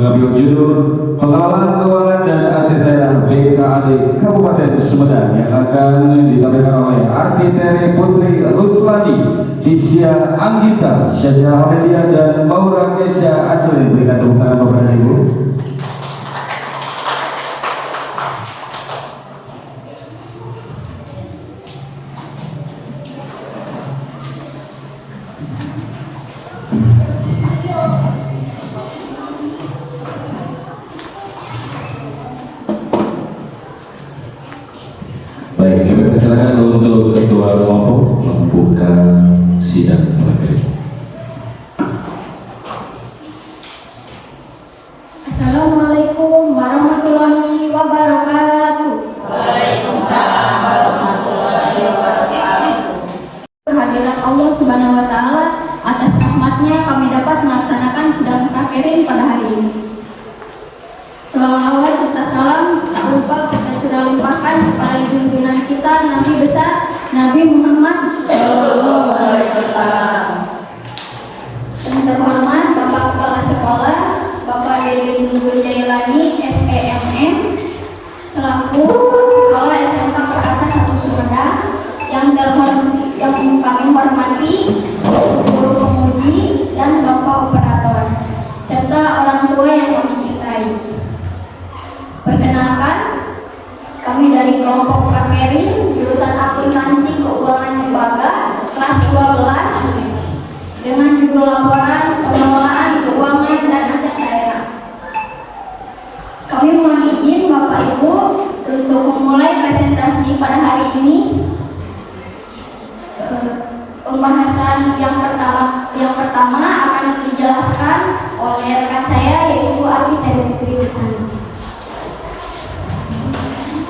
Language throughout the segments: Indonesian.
mengambil judul Pengelolaan Keuangan dan Aset Daerah BKAD Kabupaten Sumedang yang akan ditampilkan oleh Artiteri Putri Ruslani, Isya Anggita, Syahja Amelia, dan Maura Kesha Adlin. Berikan tepuk tangan Bapak dan Ibu. Baik, kami persilakan untuk Ketua Kelompok membuka sidang materi. Assalamualaikum warahmatullahi wabarakatuh. Waalaikumsalam warahmatullahi wabarakatuh. Kehadiran Allah Subhanahu wa Ta'ala, atas rahmatnya kami dapat melaksanakan sidang prakerin pada hari ini. Selawat serta salam tak lupa kita curah limpahkan kepada junjungan kita Nabi besar Nabi Muhammad Sallallahu alaihi wasallam. Yang terhormat Bapak Kepala Sekolah Bapak Dede Gungun Jailani SEMM selaku Sekolah SMK Perkasa 1 Sumedang, yang kami hormati guru penguji dan Bapak Operator serta orang tua yang kami cintai. Perkenalkan, kami dari kelompok prakerin jurusan akuntansi keuangan lembaga kelas 12 dengan judul laporan pengelolaan keuangan dan aset daerah. Kami mohon izin Bapak Ibu untuk memulai presentasi pada hari ini. Pembahasan yang pertama akan dijelaskan oleh rekan saya, yaitu Artiteri Putri Ruslani.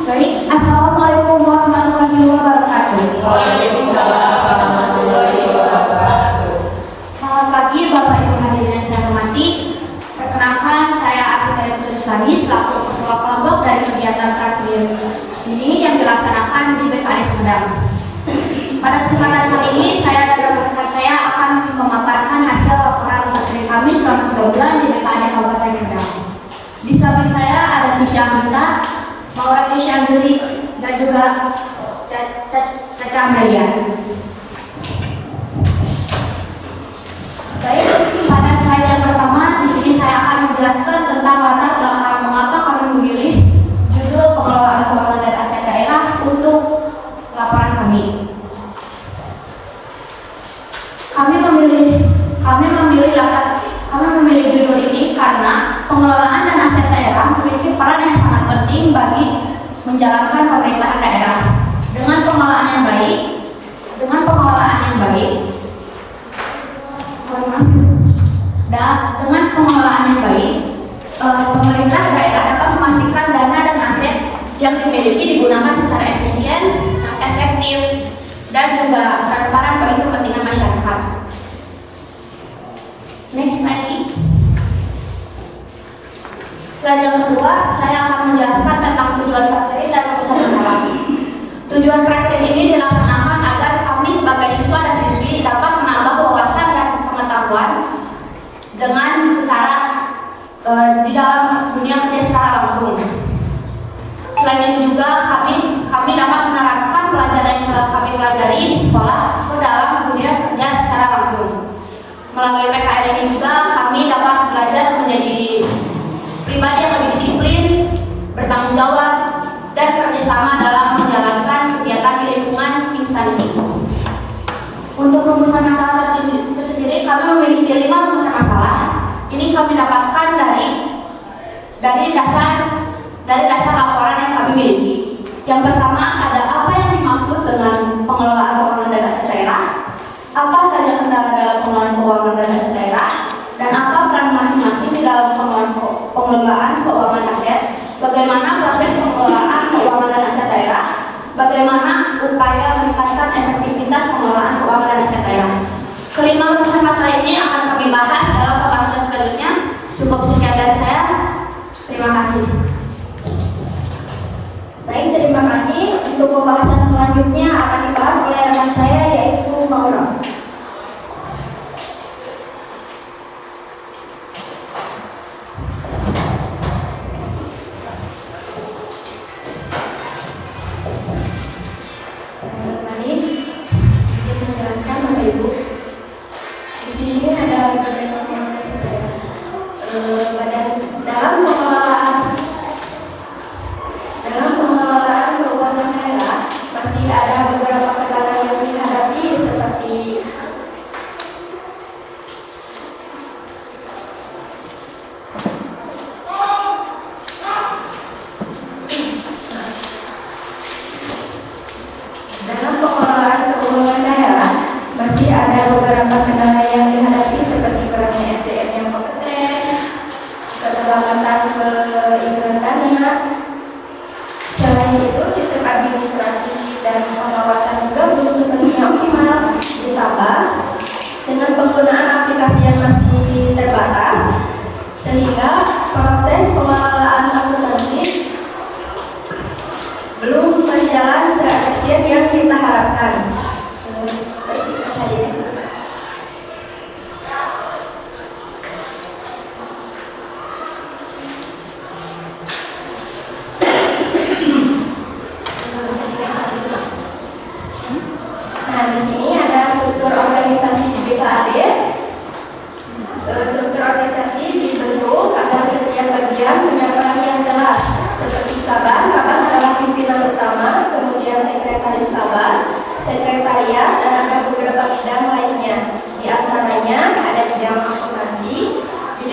Baik, assalamualaikum warahmatullahi wabarakatuh. Waalaikumsalam warahmatullahi wabarakatuh. Selamat pagi Bapak Ibu hadirin yang saya hormati. Perkenalkan, saya Artiteri Putri Ruslani selaku Ketua Kelompok dari kegiatan prakerin ini yang dilaksanakan di BKAD Sumedang. Pada kesempatan kali ini, saya dan rekan-rekan saya akan memaparkan hasil laporan prakerin kami selama 3 bulan di BKAD Kabupaten Sumedang. Di samping saya ada Isya Anggita, Maura Kesha Adlin, dan juga Syahja Amelia. Baik, pada slide yang pertama di sini saya akan menjelaskan tentang latar belakang mengapa kami memilih judul pengelolaan keuangan dan aset daerah untuk laporan kami. Kami memilih judul ini karena pengelolaan dan aset daerah memiliki peran yang sangat penting bagi menjalankan pemerintahan daerah. Dengan pengelolaan yang baik, pemerintah daerah dapat memastikan dana dan aset yang dimiliki digunakan secara efisien, efektif, dan juga transparan bagi kepentingan masyarakat. Next slide. Slide yang kedua, saya akan menjelaskan tentang tujuan prakerin dan rumusan masalah. Tujuan prakerin ini dilaksanakan agar kami sebagai siswa dan siswi dapat menambah wawasan dan pengetahuan dengan di dalam dunia kerja secara langsung. Selain itu juga kami dapat menerapkan pelajaran yang telah kami pelajari di sekolah ke dalam dunia kerja secara langsung. Melalui PKL ini juga kami dapat belajar menjadi pribadi yang lebih disiplin, bertanggung jawab, dan kerjasama dalam menjalankan kegiatan di lingkungan instansi. Untuk rumusan masalah tersendiri, kami memiliki 5 rumusan masalah. Ini kami dapatkan dari dasar laporan yang kami miliki. Yang pertama, ada apa yang dimaksud dengan pengelolaan keuangan dan aset daerah, apa saja kendala dalam pengelolaan keuangan dan aset daerah, dan apa peran masing-masing di dalam pengelolaan keuangan aset, bagaimana proses pengelolaan keuangan dan aset daerah, bagaimana upaya meningkatkan efektivitas pengelolaan keuangan dan aset daerah. Kelima rumusan masalah ini akan kami bahas dalam pembahasan selanjutnya. Cukup sekian dari saya. Terima kasih. Baik, terima kasih untuk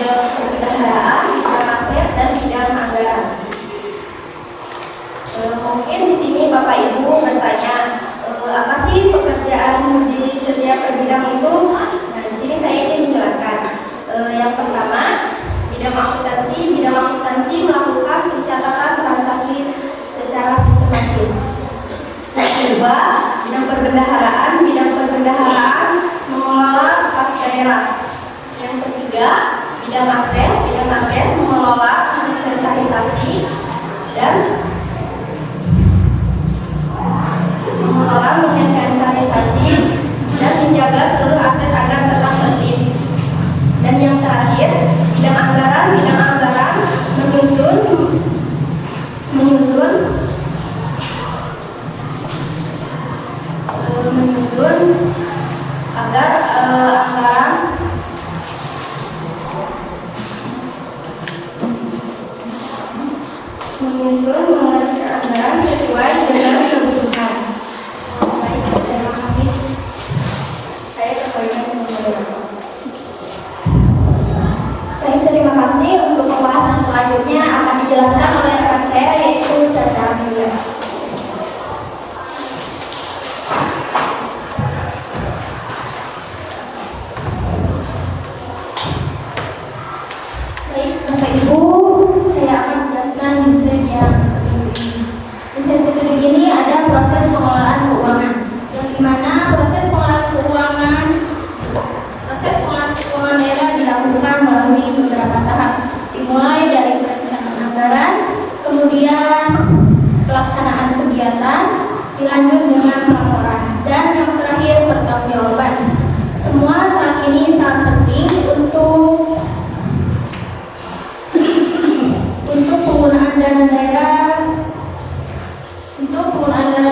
bidang perbendaharaan, bidang akses, dan bidang anggaran. Mungkin di sini Bapak Ibu bertanya, apa sih pekerjaan di setiap bidang itu? Nah, di sini saya ingin menjelaskan. Yang pertama, bidang akuntansi melakukan pencatatan transaksi secara sistematis. Yang kedua, bidang perbendaharaan mengelola kas daerah. Yang ketiga, bidang akses mengelola inventarisasi dan menjaga seluruh aset agar tetap tertib. Dan yang terakhir, bidang anggaran menyusun agar mengeluarkan anggaran sesuai dengan kebutuhan. Baik, terima kasih. Saya terima Baik, terima kasih. Untuk pembahasan selanjutnya akan dijelaskan oleh rekan saya, yaitu Caca Amelia. Baik, Bapak Ibu, saya akan menjelaskan desain petunjuk ini ada proses pengelolaan keuangan, yang dimana proses pengelolaan keuangan daerah dilakukan melalui beberapa tahap, dimulai dari perencanaan anggaran, kemudian pelaksanaan kegiatan, dilanjut dengan pelaporan, dan yang terakhir pertanggungjawaban. Semua tahap ini sangat penting untuk penggunaan dana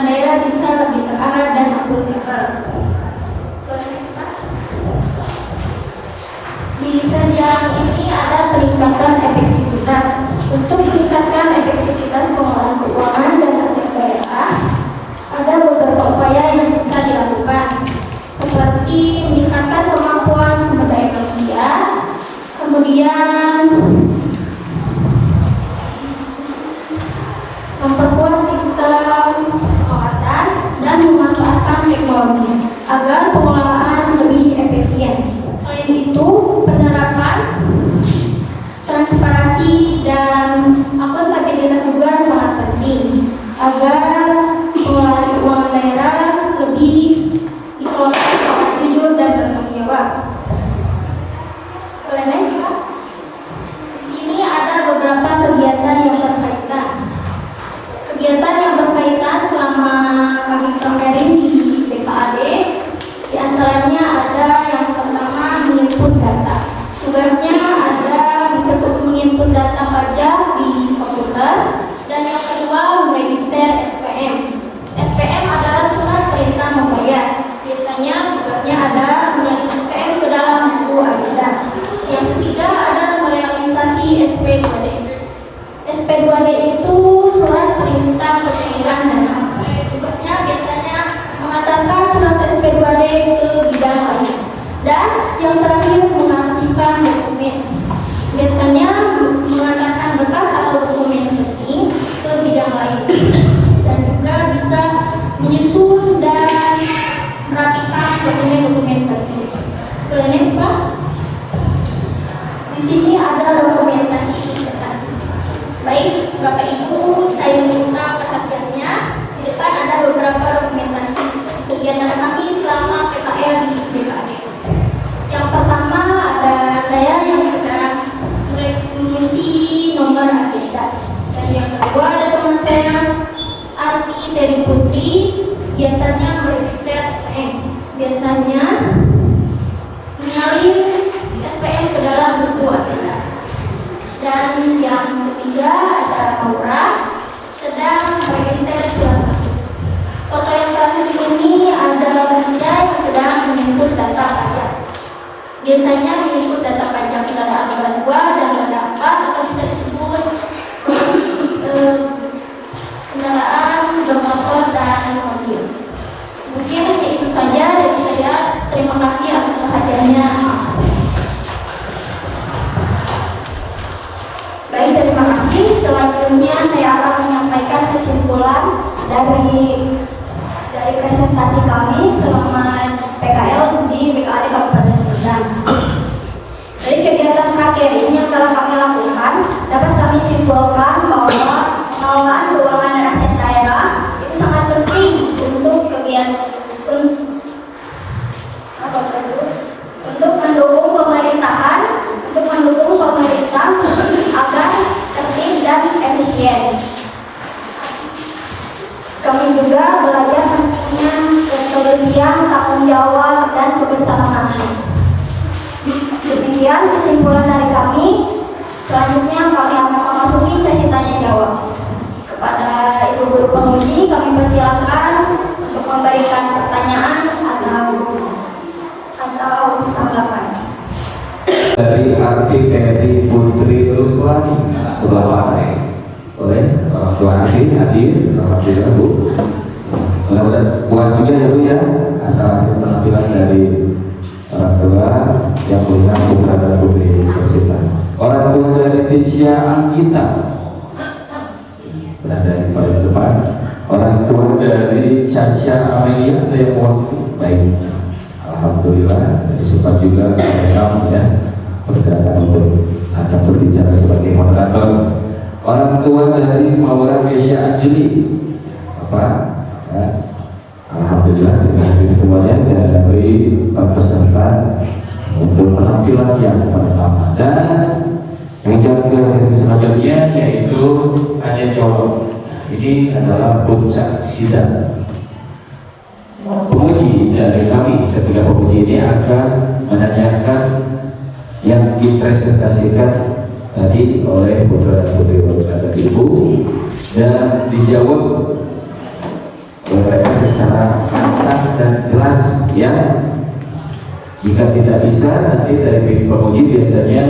daerah bisa lebih terarah dan akuntabel. Di sejarah ini ada peningkatan efektivitas. Untuk meningkatkan efektivitas pengelolaan keuangan dan aset daerah, ada beberapa upaya yang bisa dilakukan, seperti meningkatkan kemampuan sumber daya manusia, kemudian memperkuat sistem pengawasan dan memanfaatkan teknologi agar pengelolaan lebih efisien. Selain itu, penerapan transparansi dan akuntabilitas juga sangat penting agar pengelolaan keuangan daerah lebih dikelola secara jujur dan bertanggung jawab. Boleh next, Pak? Di sini ada beberapa kegiatan yang berkaitan. Kegiatan yang berkaitan selama kami konferensi BKAD, di antaranya ada yang pertama menginput data. Tugasnya ada menginput data pajak di komputer, dan yang kedua meregister SPM. SPM adalah surat perintah membayar. Biasanya tugasnya ada menyalin SPM ke dalam buku agenda. Yang ketiga ada merealisasi SP2D. SP2D itu surat perintah pencairan dana. Tugasnya biasanya mengantarkan surat SP2D ke bidang lain. Dan yang terakhir menghasilkan dokumen. Biasanya mengantarkan berkas atau dokumen penting ke bidang lain. Dan juga bisa menyusun dan merapikan dokumen-dokumen penting. Boleh next, Pak? Di sini ada dokumentasi. Baik, Bapak Ibu, saya minta perhatiannya. Di depan ada beberapa dokumentasi kegiatan kami selama PKL di BKAD. Yang pertama ada saya yang sedang mengisi nomor agenda. Dan yang kedua ada teman saya, Arti Teri Putri, kegiatannya meregister SPM. Biasanya menyalin SPM ke dalam buku agenda. Dan yang ketiga ada Maura, sedang meregister surat masuk. Foto yang terakhir ini ada Malaysia yang sedang menginput data pajak. Biasanya menginput data pajak kendaraan roda 2 dan roda 4, atau bisa disebut kendaraan bermotor dan mobil. Mungkin hanya itu saja dari saya. Terima kasih atas perhatiannya. selanjutnya saya akan menyampaikan kesimpulan dari presentasi kami selama PKL di BKAD Kabupaten Sumedang. Dari kegiatan praker ini yang telah kami lakukan, dapat kami simpulkan bahwa pengelolaan keuangan dan aset daerah itu sangat penting untuk mendukung pemerintah agar tertib dan efisien. Kami juga belajar pentingnya ketelitian, tanggung jawab, dan kebersamaan. Demikian kesimpulan dari kami. Selanjutnya kami akan memasuki sesi tanya jawab. Kepada Ibu Guru Penguji kami persilakan untuk memberikan pertanyaan atau tanggapan. Dari Arti Peri Putri Ruslani sebelah lantai. Boleh orang tua Arti hadir, alhamdulillah Bu. Mudah-mudahan puas juga ya Bu ya, asal hasil penampilan dari orang tua yang punya putra dan putri tercinta. Orang tua dari Tisha Anggita berada di paling depan. Orang tua dari Caca Amelia yang waktu baik. Alhamdulillah sempat juga rekam ya pergerakan untuk akan berbicara sebagai moderator. Orang tua dari Maura Mesya Anjeli apa ya. Alhamdulillah sudah hadir semuanya dan dari peserta untuk penampilan yang pertama dan kemudian ke sesi selanjutnya yaitu tanya jawab. Ini adalah puncak sidang. Penguji dari kami ketika penguji ini akan menanyakan yang dipresentasikan tadi oleh putra putri bapak dan ibu dan dijawab oleh mereka secara lengkap dan jelas ya. Jika tidak bisa nanti dari penguji biasanya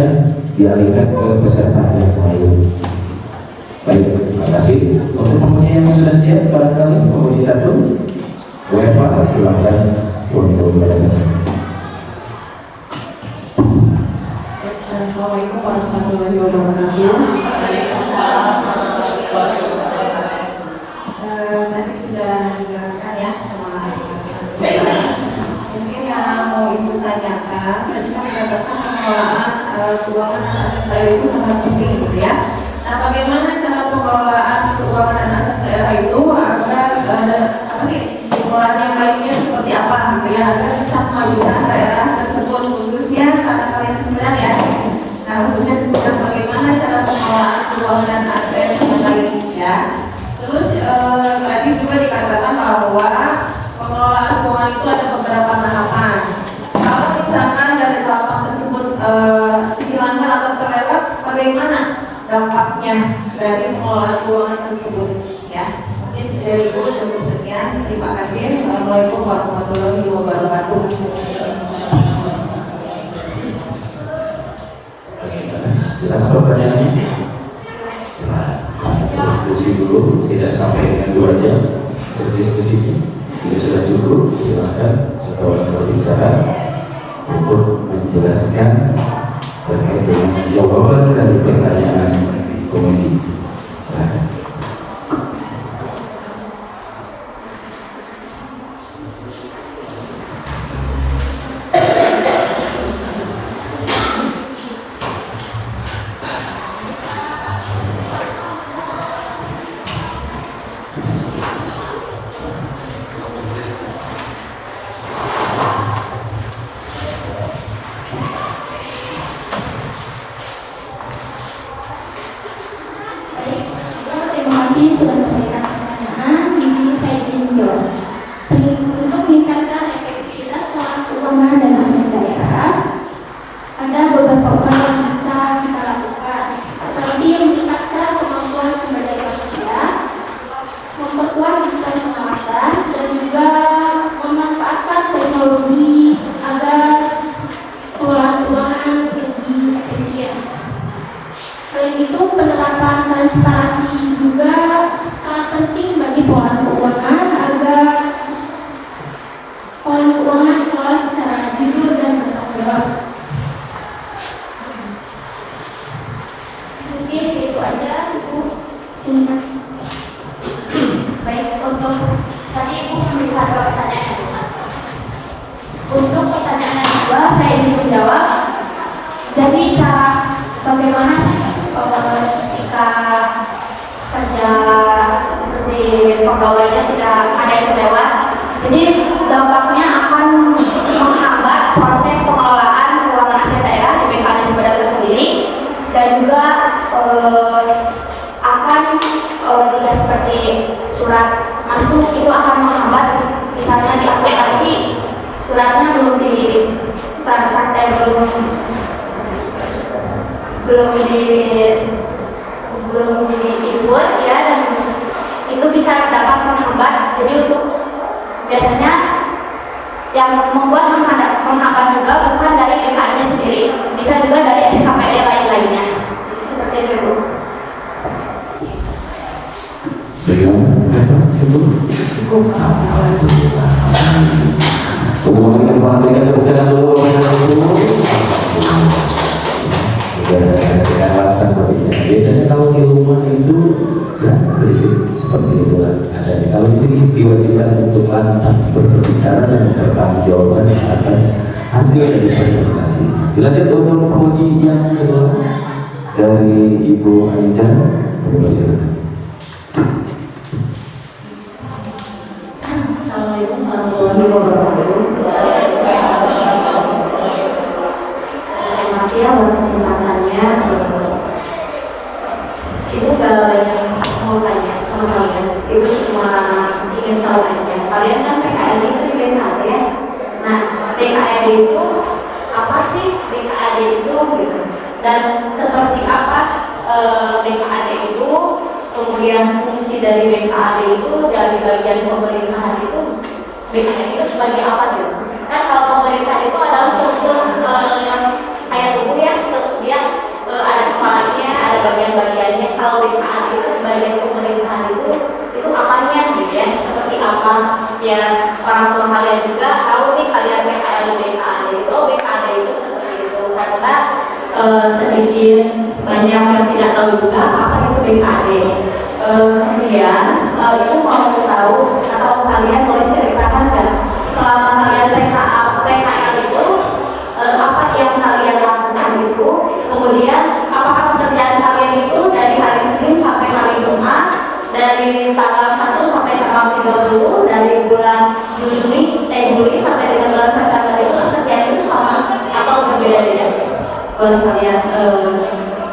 dialihkan ke peserta yang lain. Baik, terima kasih. Untuk penguji yang sudah siap barangkali penguji satu WFA silakan untuk berada. Assalamualaikum warahmatullahi wabarakatuh. Tadi sudah dijelaskan ya sama mungkin yang mau ibu tanyakan tadi kan dikatakan pengelolaan keuangan dan aset daerah itu sangat penting gitu ya. Nah, bagaimana cara pengelolaan keuangan dan aset daerah itu agar apa sih pengelolaan yang baiknya seperti apa gitu ya agar bisa memajukan daerah tersebut khususnya karena kalian Sumedang ya. Nah, khususnya di Sumedang bagaimana cara pengelolaan keuangan dan aset yang baik ya. Terus tadi juga dikatakan bahwa pengelolaan keuangan itu ada beberapa tahapan. Kalau misalkan dari tahapan tersebut dihilangkan atau terlewat, bagaimana dampaknya dari pengelolaan keuangan tersebut? Ya, mungkin dari Ibu cukup sekian. Terima kasih. Assalamualaikum warahmatullahi wabarakatuh. Jelas pertanyaannya? Diskusi dulu, tidak sampai dengan 2 jam berdiskusinya. Jika sudah cukup, silakan setelah berbicara untuk menjelaskan terkait dengan jawaban dari pertanyaan komisi. Silakan. Sudah memberikan pertanyaan, di sini saya ingin menjawab. Untuk meningkatkan efektivitas pengelolaan keuangan dan aset daerah, ada beberapa upaya yang bisa kita lakukan, seperti meningkatkan kemampuan sumber daya manusia, memperkuat sistem pengawasan, dan juga memanfaatkan teknologi agar pengelolaan keuangan lebih efisien. Selain itu, penerapan transparansi juga sangat penting bagi pengelolaan keuangan agar pengelolaan keuangan dikelola secara jujur dan bertanggung jawab. Mungkin itu aja, Bu. Baik, untuk tadi Ibu memberikan dua pertanyaan. Untuk pertanyaan yang kedua, saya ingin menjawab. Jadi cara bagaimana sih ketika kerja seperti pegawainya tidak ada yang lewat? Jadi dampaknya akan menghambat proses pengelolaan keuangan aset daerah di BKD Sumedang tersendiri, dan juga akan tidak seperti surat masuk itu akan menghambat, misalnya di aplikasi suratnya belum di transaksi, belum di input ya, dan itu bisa dapat menghambat. Jadi untuk biasanya yang membuat menghambat juga bukan dari BKD-nya sendiri, bisa juga dari SKPD lain-lainnya. Seperti itu, Bu. Cukup. Kemudian selanjutnya kita dulu biasanya kalau di rumah itu ya sedikit seperti itu ada. Kalau di sini diwajibkan untuk lantang berbicara dan bertanggung jawab atas hasil dari presentasi. Dilanjut untuk penguji yang kedua dari Ibu Aida. Assalamualaikum warahmatullahi wabarakatuh. Terima kasih ya buat kesempatannya. Ibu yang mau tanya sama kalian, Ibu cuma ingin tahu aja. Kalian kan PKL itu di BKD ya. Nah, BKD itu apa sih? BKD itu gitu. Dan seperti apa BKD itu? Kemudian fungsi dari BKD itu dari bagian pemerintahan itu, BKD itu sebagai apa gitu? Kan kalau pemerintah itu adalah struktur kayak tubuh ya, dia ada kepalanya, ada bagian-bagiannya. Kalau BKD itu bagian pemerintahan itu apanya gitu ya? Seperti apa? Ya orang tua kalian juga tahu nih, kalian BKD itu, BKD itu seperti itu. Karena sedikit banyak yang tidak tahu juga apa itu BKD. Kemudian itu mau tahu atau kalian boleh ceritakan kan selama kalian PKL itu apa yang kalian lakukan itu, kemudian apakah pekerjaan kalian itu dari hari Senin sampai hari Jumat, dari tanggal 1 sampai tanggal 30, dari bulan Juli sampai dengan bulan September itu pekerjaan itu sama atau berbeda-beda? Boleh kalian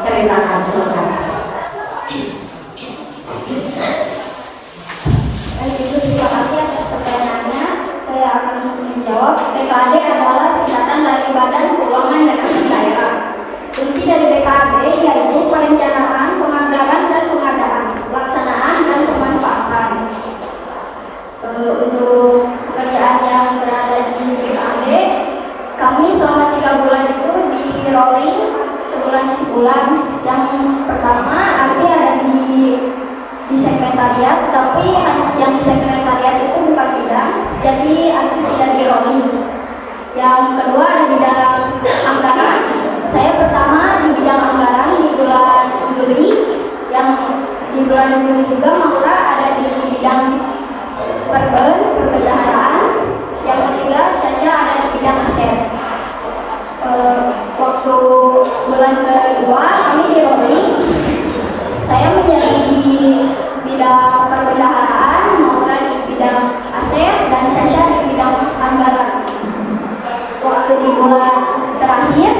ceritakan, silakan. Terima kasih atas pertanyaannya. Saya akan menjawab. BKD adalah singkatan dari Badan Keuangan dan Aset Daerah. Fungsi dari BKD yaitu perencanaan, penganggaran dan pengadaan, pelaksanaan dan pemanfaatan. Untuk pekerjaan yang berada di BKD, kami selama 3 bulan itu di rolling sebulan. Yang pertama arti ada di sekretariat, tapi yang di sekretariat itu bukan bidang, jadi aku tidak di rolling. Yang kedua di bidang anggaran, saya pertama di bidang anggaran di bulan Juli, yang di bulan Juli juga Maura ada di bidang perbendaharaan. Yang ketiga Caca ada di bidang aset. Waktu bulan kedua kami di rolling, saya menjadi di bidang perbendaharaan, Maura di bidang aset, dan Tasya di bidang anggaran. Waktu di bulan terakhir,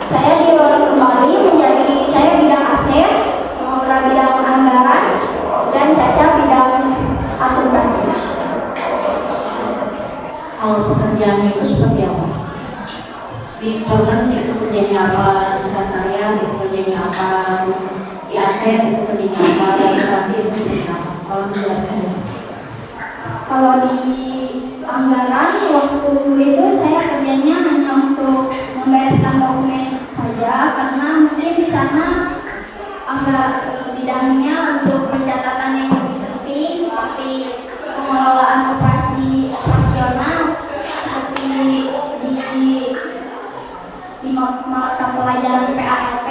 saya di rolling kembali menjadi saya bidang aset, Maura bidang anggaran, dan Caca bidang akuntansi. Kalau pekerjaan itu seperti apa? Di program itu kerjanya apa? Sekretariat itu kerjanya apa? Di aset itu kerjanya apa? Di administrasi itu kerjanya apa? Kalau menjelaskan. Kalau di anggaran waktu itu saya kerjanya hanya untuk membereskan dokumen saja, karena mungkin di sana bidangnya untuk pencatatan yang lebih penting seperti pengelolaan operasional, seperti di mata pelajaran PALP.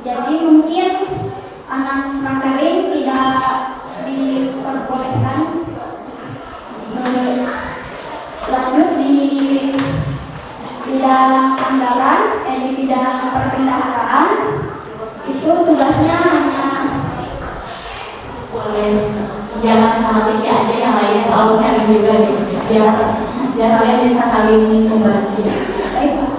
Jadi mungkin anak Makarin lainnya selalu sharing juga nih, biar kalian bisa saling membantu. Baik, Pak.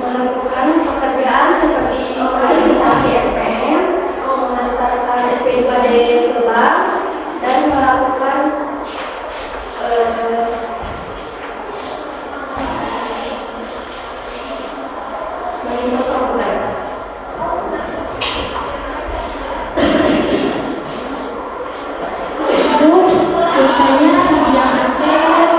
Melakukan pekerjaan seperti registrasi SPM, mengantarkan SP2D ke bank, dan melakukan mengikut program. Itu biasanya yang aset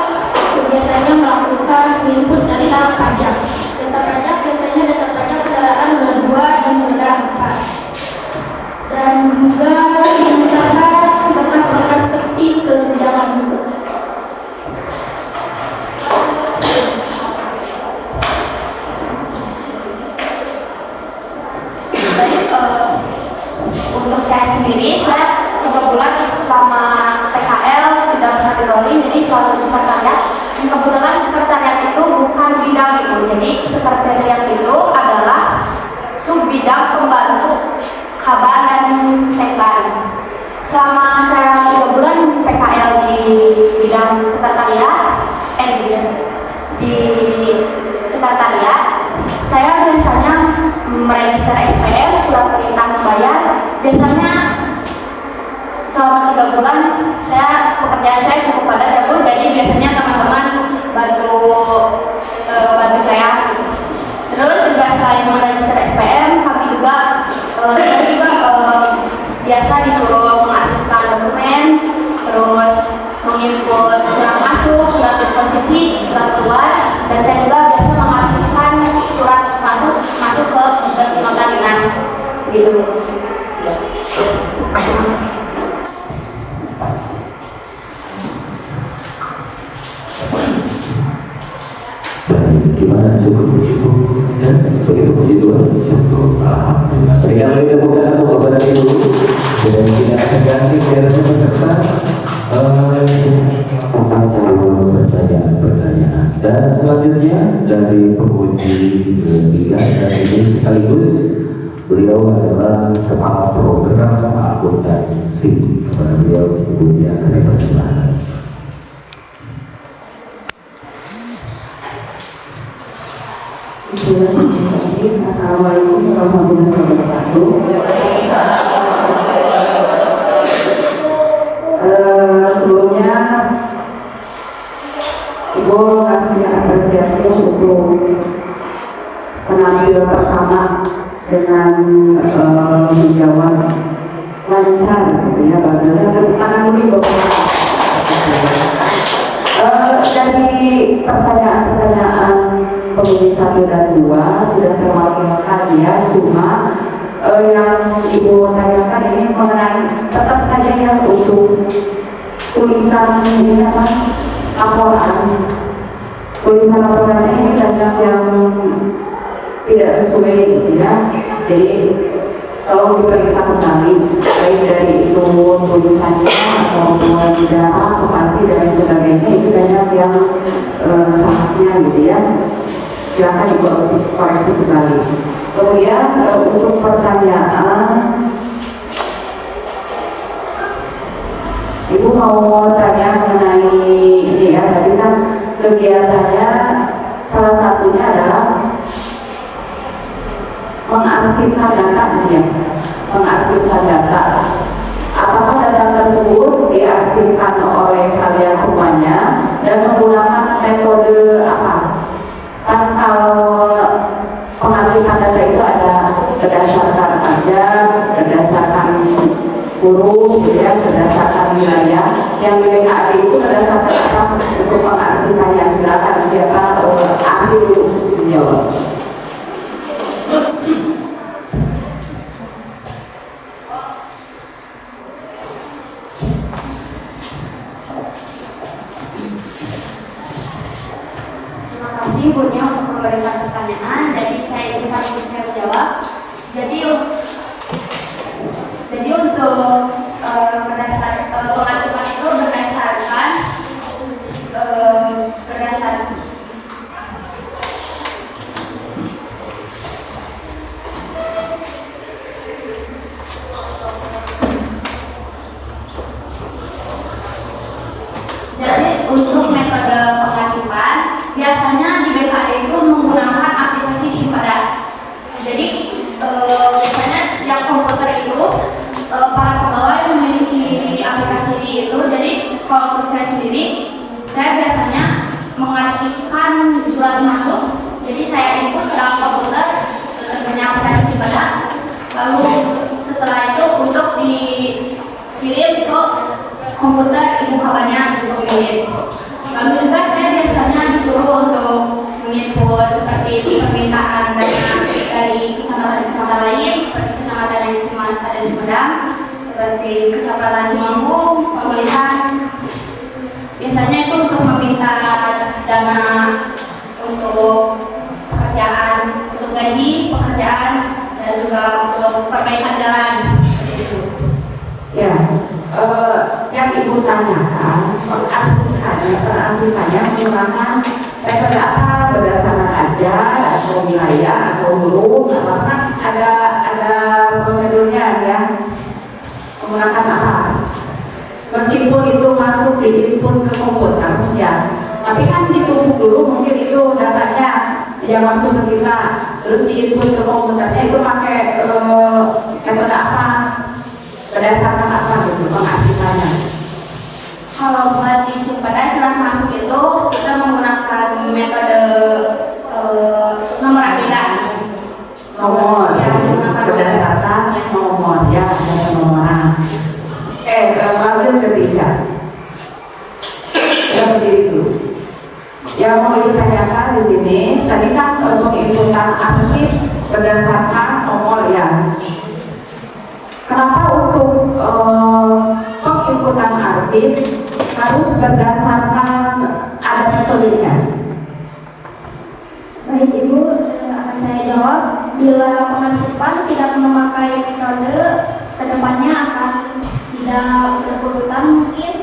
kegiatannya melakukan input data pajak. Data pajak biasanya data pajak kendaraan roda 2 dan roda 4. Dan juga mengantarkan berkas-berkas peti ke bidang itu. Baik, untuk saya sendiri, saya 3 bulan selama PKL tidak pernah di-rolling, jadi selalu sekretariat. Dan kebetulan sekretariat itu bukan bidang itu, jadi sekretariat itu adalah sub bidang pembantu kabar dan sekbar. Selama saya 3 bulan PKL di bidang sekretariat, di sekretariat, saya biasanya meregister SPM, surat perintah membayar. Biasanya selama 3 bulan pekerjaan saya cukup padat, jadi biasanya teman-teman bantu saya. Terus juga selain meregister SPM, saya juga biasa disuruh mengarsipkan dokumen, terus menginput surat masuk, surat disposisi, surat keluar, dan saya juga biasa mengarsipkan surat masuk ke nota dinas gitu. Gimana cukup ibu dan sebagai puji Tuhan cukup alhamdulillah. Berikan lagi tepuk tangan untuk Bapak dan Ibu. Dan kita akan ganti biarnya peserta pertanyaan. Dan selanjutnya dari penguji ketiga dan ini sekaligus beliau adalah kepala program akuntansi. Kepada beliau Ibu Dia kami persilahkan. Bismillahirrahmanirrahim. Assalamualaikum warahmatullahi wabarakatuh. Sebelumnya Ibu kasih apresiasi untuk penampilan pertama dengan menjawab lancar, gitu ya. Bagaimana tangan dulu Ibu. Dari pertanyaan-pertanyaan pemilih 1 dan 2 sudah terwakilkan ya, cuma yang Ibu tanyakan ini mengenai tetap saja yang untuk tulisan ini apa tulisan laporannya ini banyak yang tidak sesuai gitu ya. Jadi kalau diperiksa kembali baik dari itu tulisannya ataupun data pasti dan sebagainya, itu banyak yang salahnya gitu ya. Silakan Ibu koreksi kembali. Kemudian untuk pertanyaan, Ibu mau tanya mengenai ini ya, tadi kan kegiatannya salah satunya adalah mengarsipkan data ya, mengarsipkan data. Apakah data tersebut diarsipkan oleh kalian semuanya dan menggunakan metode apa? Kan kalau pengarsipan data itu ada berdasarkan pajak, berdasarkan huruf, ya, berdasarkan wilayah. Yang wilayah KAD itu berdasarkan apa untuk pengarsipannya? Silakan siapa ahli menjawab. Ibunya untuk memberikan pertanyaan, jadi saya izinkan untuk saya menjawab. Jadi untuk pengarsipan itu berdasarkan biasanya setiap komputer itu para pegawai memiliki aplikasi itu. Jadi kalau untuk saya sendiri, saya biasanya mengasihkan surat masuk. Jadi saya input ke dalam komputer tentunya aplikasi Sibadak. Lalu setelah itu untuk dikirim ke komputer ibu kabarnya di pemilik. Lalu juga saya biasanya disuruh untuk menginput seperti permintaan dana dari kecamatan lain, seperti kecamatan yang ada di Sumedang, seperti kecamatan Cimanggung, pemulihan. Biasanya itu untuk meminta dana untuk pekerjaan, untuk gaji pekerjaan, dan juga untuk perbaikan jalan. Seperti itu. Ya, yang ibu tanyakan perasifannya menggunakan metode apa, berdasarkan ajar atau wilayah atau huruf, karena ada prosedurnya ya, menggunakan apa? Meskipun itu masuk di input ke komputer ya, tapi kan ditumpuk dulu mungkin itu datanya yang masuk ke kita, terus di input ke komputernya itu pakai metode apa? Berdasarkan apa gitu pengasihannya? Kalau buat di pada surat masuk itu kita menggunakan metode nomor akhir. Nomor, Ya, menggunakan berdasarkan nomor ya, ada penomoran. Ambil ketiga. Seperti itu. Yang mau ditanyakan di sini, tadi kan penginputan arsip berdasarkan nomor ya. Kenapa untuk penginputan arsip harus berdasarkan ada metodenya? Baik Ibu, akan saya jawab. Bila pengarsipan tidak memakai metode, kedepannya akan tidak berurutan mungkin.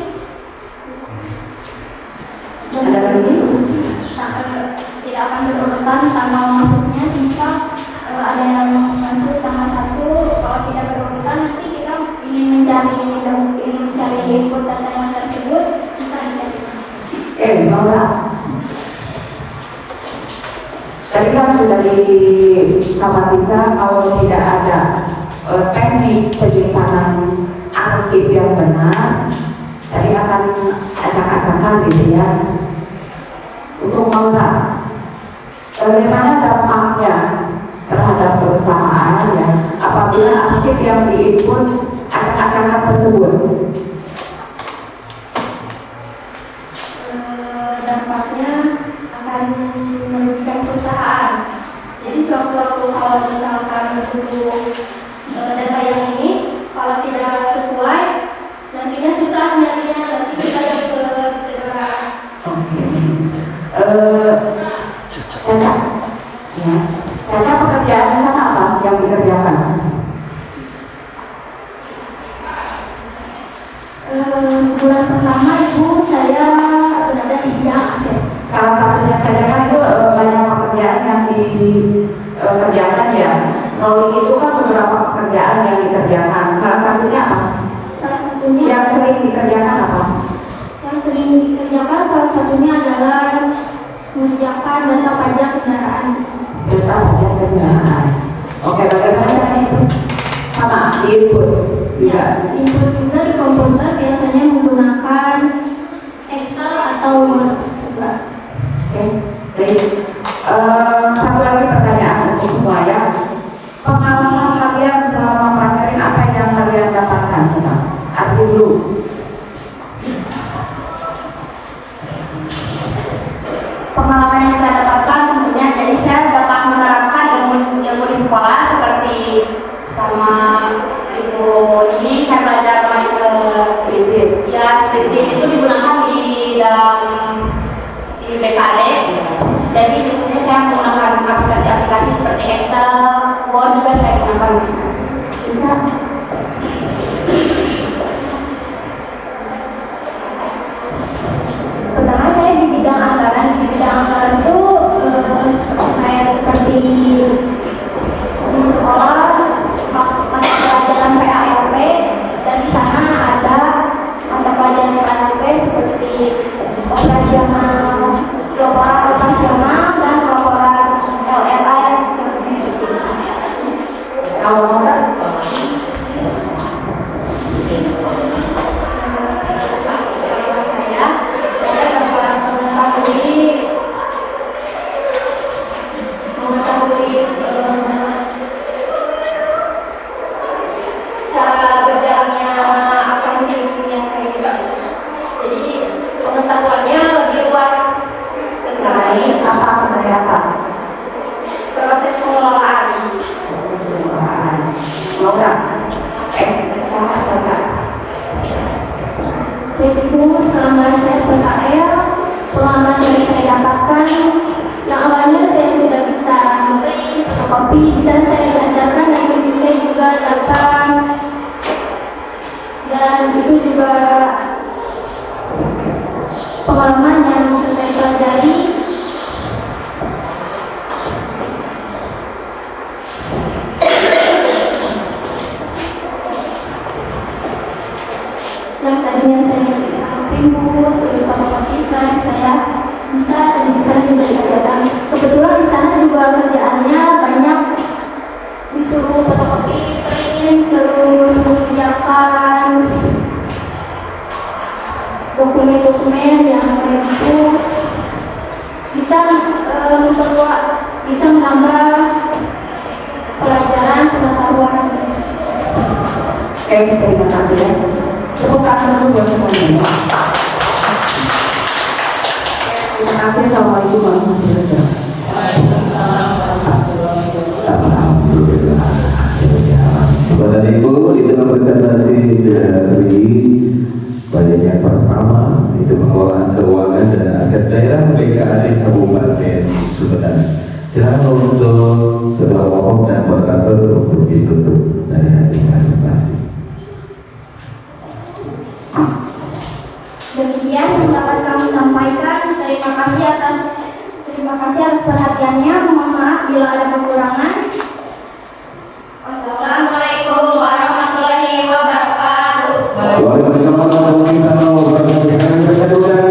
Ada lagi? Tidak akan berurutan tanggal masuknya, misal ada yang masuk tanggal 1, kalau tidak berurutan nanti kita ingin mencari input data yang tersebut susah dicari. Laura. Tadi kan sudah dikabarisa kalau tidak ada teknik penyimpanan arsip yang benar, tadi akan acak-acakan gitu ya. Untuk Laura, bagaimana dampaknya terhadap perusahaan ya apabila arsip yang diinput acak-acakan tersebut? Dampaknya akan merugikan perusahaan. Jadi sewaktu-waktu kalau misalkan butuh data yang ini, kalau tidak sesuai, nantinya susah nyarinya, nanti kita yang ke negara. Caca, ya. Caca pekerjaan di sana apa yang dikerjakan? Bulan pertama Ibu saya berada di bidang aset. Salah satunya saja kan itu banyak pekerjaan yang dikerjakan ya. Rolling itu kan beberapa pekerjaan yang dikerjakan. Salah satunya apa? Salah satunya Yang sering dikerjakan apa? yang sering dikerjakan salah satunya adalah mengerjakan data pajak kendaraan. Data pajak kendaraan. Oke, bagaimana caranya itu? Sama, diinput juga. Ya, input juga di komputer biasanya menggunakan Excel atau Word juga. Oke, baik. Satu lagi pertanyaan untuk semua ya. Pengalaman kalian selama praktekin apa yang kalian dapatkan? Arti dulu. Pengalaman yang saya dapatkan tentunya, jadi saya dapat menerapkan ilmu di sekolah seperti sama Ibu ini saya belajar Prinsip. ya spreadsheet itu digunakan di dalam di BKD. Jadi biasanya saya menggunakan aplikasi-aplikasi seperti Excel, Word juga saya gunakan. Bisa. Pertama saya di bidang anggaran. Di bidang anggaran itu saya seperti di sekolah mata pelajaran PALP, dan di sana ada mata pelajaran PALP seperti operasional, laporan operasional dan laporan LLR. Awal mula saya dapat mengetahui cara berjalannya akunting yang kayak gitu. Jadi pengetahuannya lebih luas tentang mengenai apa? proses pengelolaan. Mau nggak? Kakak. Jadi selama saya PKL, pengalaman yang saya dapatkan, yang awalnya saya tidak bisa membeli fotokopi, bisa saya diajarkan dan saya juga datang, dan itu juga pengalaman yang bisa saya pelajari. Yang tadinya saya bisa primbus, fotokopi, sekarang saya bisa dan bisa juga diajarkan. Kebetulan di sana juga kerjaannya banyak, disuruh fotokopi, print, terus mengerjakan dokumen-dokumen yang kayak gitu, bisa memperluas, bisa menambah pelajaran pengetahuan. Oke, terima kasih ya. Tepuk tangan dulu buat semuanya. Terima kasih. Assalamualaikum warahmatullahi wabarakatuh. Alhamdulillah. Bapak Ibu, itulah presentasi dari bagian yang pertama, itu pengelolaan keuangan dan aset daerah BKAD Kabupaten Sumedang. Silakan untuk Ketua Umum dan moderator untuk ditutup dari hasil masing-masing. Demikian yang dapat kami sampaikan. Terima kasih atas perhatiannya. Mohon maaf bila ada kekurangan. Wassalamualaikum warahmatullahi wabarakatuh. Waalaikumsalam warahmatullahi wabarakatuh.